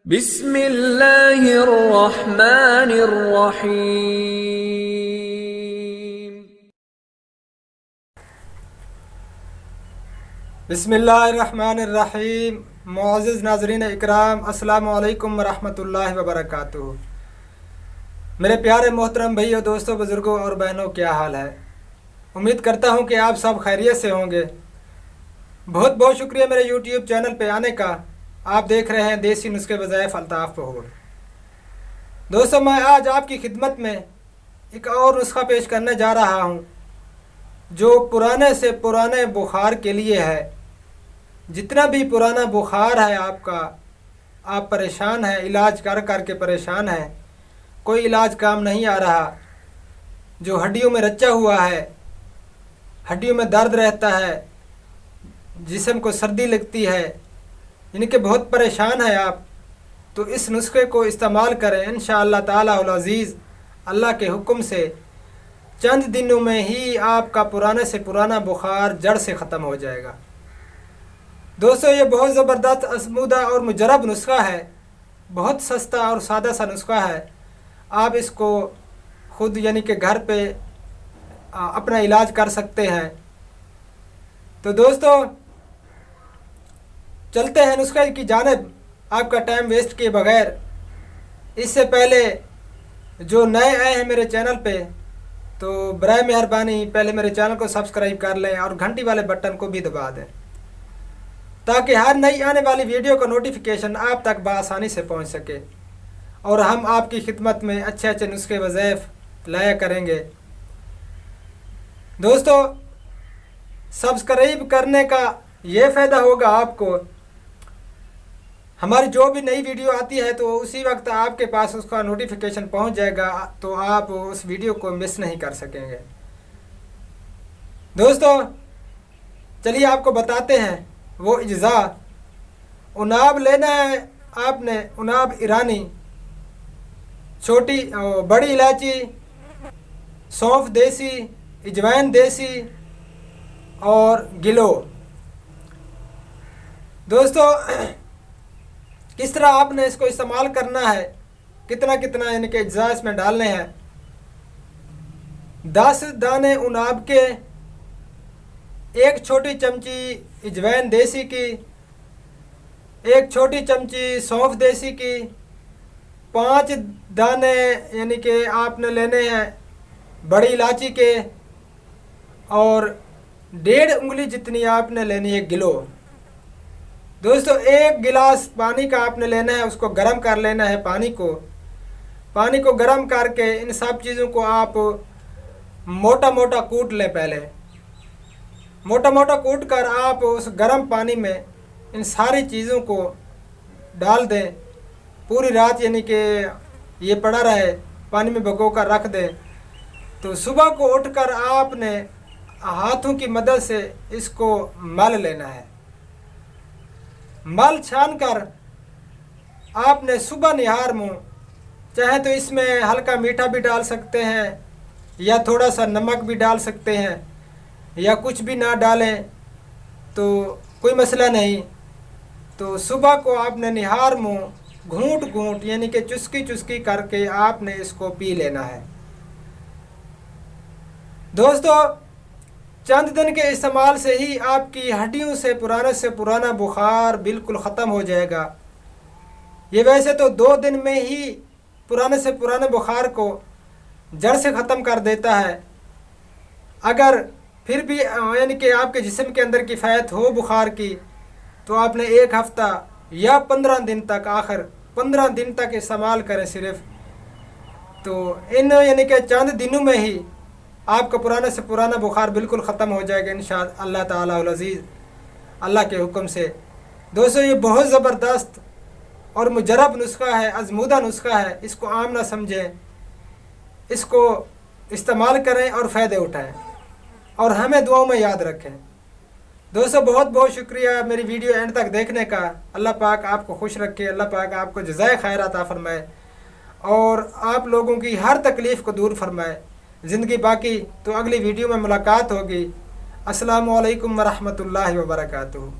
बिस्मिल्लाहिर्रहमानिर्रहीम। बिस्मिल्लाहिर्रहमानिर्रहीम। मुअज़्ज़िज़ नाज़रीन इकराम, अस्सलामु अलैकुम वरहमतुल्लाहि वबरकातुहू। मेरे प्यारे मोहतरम भाइयों, दोस्तों, बुज़ुर्गों और बहनों, क्या हाल है? उम्मीद करता हूँ कि आप सब खैरियत से होंगे। बहुत बहुत शुक्रिया मेरे यूट्यूब चैनल पे आने का। आप देख रहे हैं देसी नुस्खे वज़ाइफ अल्ताफ़ फहूर। दोस्तों, मैं आज आपकी खिदमत में एक और नुस्खा पेश करने जा रहा हूँ जो पुराने से पुराने बुखार के लिए है। जितना भी पुराना बुखार है आपका, आप परेशान हैं, इलाज कर कर के परेशान हैं, कोई इलाज काम नहीं आ रहा, जो हड्डियों में रचा हुआ है, हड्डियों में दर्द रहता है, जिस्म को सर्दी लगती है, यानी कि बहुत परेशान है आप, तो इस नुस्खे को इस्तेमाल करें। इंशाअल्लाह ताला उल अज़ीज़, अल्लाह के हुक्म से चंद दिनों में ही आपका पुराने से पुराना बुखार जड़ से ख़त्म हो जाएगा। दोस्तों, ये बहुत ज़बरदस्त, आज़मूदा और मुजरब नुस्खा है। बहुत सस्ता और सादा सा नुस्खा है। आप इसको ख़ुद यानी कि घर पे अपना इलाज कर सकते हैं। तो दोस्तों, चलते हैं नुस्खे की जानिब, आपका टाइम वेस्ट किए बगैर। इससे पहले जो नए आए हैं मेरे चैनल पे, तो बराए मेहरबानी पहले मेरे चैनल को सब्सक्राइब कर लें और घंटी वाले बटन को भी दबा दें, ताकि हर नई आने वाली वीडियो का नोटिफिकेशन आप तक बआसानी से पहुंच सके और हम आपकी खिदमत में अच्छे अच्छे नुस्खे वज़ाइफ लाया करेंगे। दोस्तों, सब्सक्राइब करने का ये फ़ायदा होगा आपको, हमारी जो भी नई वीडियो आती है तो उसी वक्त आपके पास उसका नोटिफिकेशन पहुंच जाएगा, तो आप उस वीडियो को मिस नहीं कर सकेंगे। दोस्तों, चलिए आपको बताते हैं वो इज्ज़ा। उनाब लेना है आपने, उनाब ईरानी, छोटी बड़ी इलायची, सौंफ देसी, अजवाइन देसी और गिलो। दोस्तों, किस तरह आपने इसको इस्तेमाल करना है, कितना कितना यानी कि अज्जा इसमें डालने हैं। 10 दाने उनाब के, 1 छोटी चमची अजवाइन देसी की, 1 छोटी चमची सौंफ देसी की, 5 दाने यानी कि आपने लेने हैं बड़ी इलायची के, और 1.5 उंगली जितनी आपने लेनी है गिलो। दोस्तों, 1 गिलास पानी का आपने लेना है, उसको गर्म कर लेना है। पानी को गर्म करके इन सब चीज़ों को आप मोटा मोटा कूट लें। पहले मोटा मोटा कूट कर आप उस गर्म पानी में इन सारी चीज़ों को डाल दें। पूरी रात यानी कि ये पड़ा रहे, पानी में भिगो कर रख दें। तो सुबह को उठकर आपने हाथों की मदद से इसको मल लेना है। मल छान कर आपने सुबह निहार मुँह, चाहे तो इसमें हल्का मीठा भी डाल सकते हैं या थोड़ा सा नमक भी डाल सकते हैं, या कुछ भी ना डालें तो कोई मसला नहीं। तो सुबह को आपने निहार मुँह घूंट घूंट यानी कि चुस्की चुस्की करके आपने इसको पी लेना है। दोस्तों, चंद दिन के इस्तेमाल से ही आपकी हड्डियों से पुराना बुखार बिल्कुल ख़त्म हो जाएगा। ये वैसे तो 2 दिन में ही पुराने से पुराने बुखार को जड़ से ख़त्म कर देता है। अगर फिर भी यानी कि आपके जिस्म के अंदर किफ़ायत हो बुखार की, तो आपने 1 हफ़्ता या 15 दिन तक, आखिर 15 दिन तक इस्तेमाल करें सिर्फ। तो इन यानी कि चंद दिनों में ही आपका पुराने से पुराना बुखार बिल्कुल ख़त्म हो जाएगा इंशाअल्लाह ताला उल अज़ीज़, अल्लाह के हुक्म से। दोस्तों, ये बहुत ज़बरदस्त और मुजरब नुस्खा है, आज़मूदा नुस्खा है। इसको आम ना समझें, इसको इस्तेमाल करें और फ़ायदे उठाएं और हमें दुआओं में याद रखें। दोस्तों, बहुत बहुत शुक्रिया मेरी वीडियो एंड तक देखने का। अल्लाह पाक आपको खुश रखे, अल्लाह पाक आपको जज़ाए खैर अता फरमाए और आप लोगों की हर तकलीफ़ को दूर फरमाए। ज़िंदगी बाकी तो अगली वीडियो में मुलाकात होगी। अस्सलामु अलैकुम वरहमतुल्लाहि वबरकातुहू।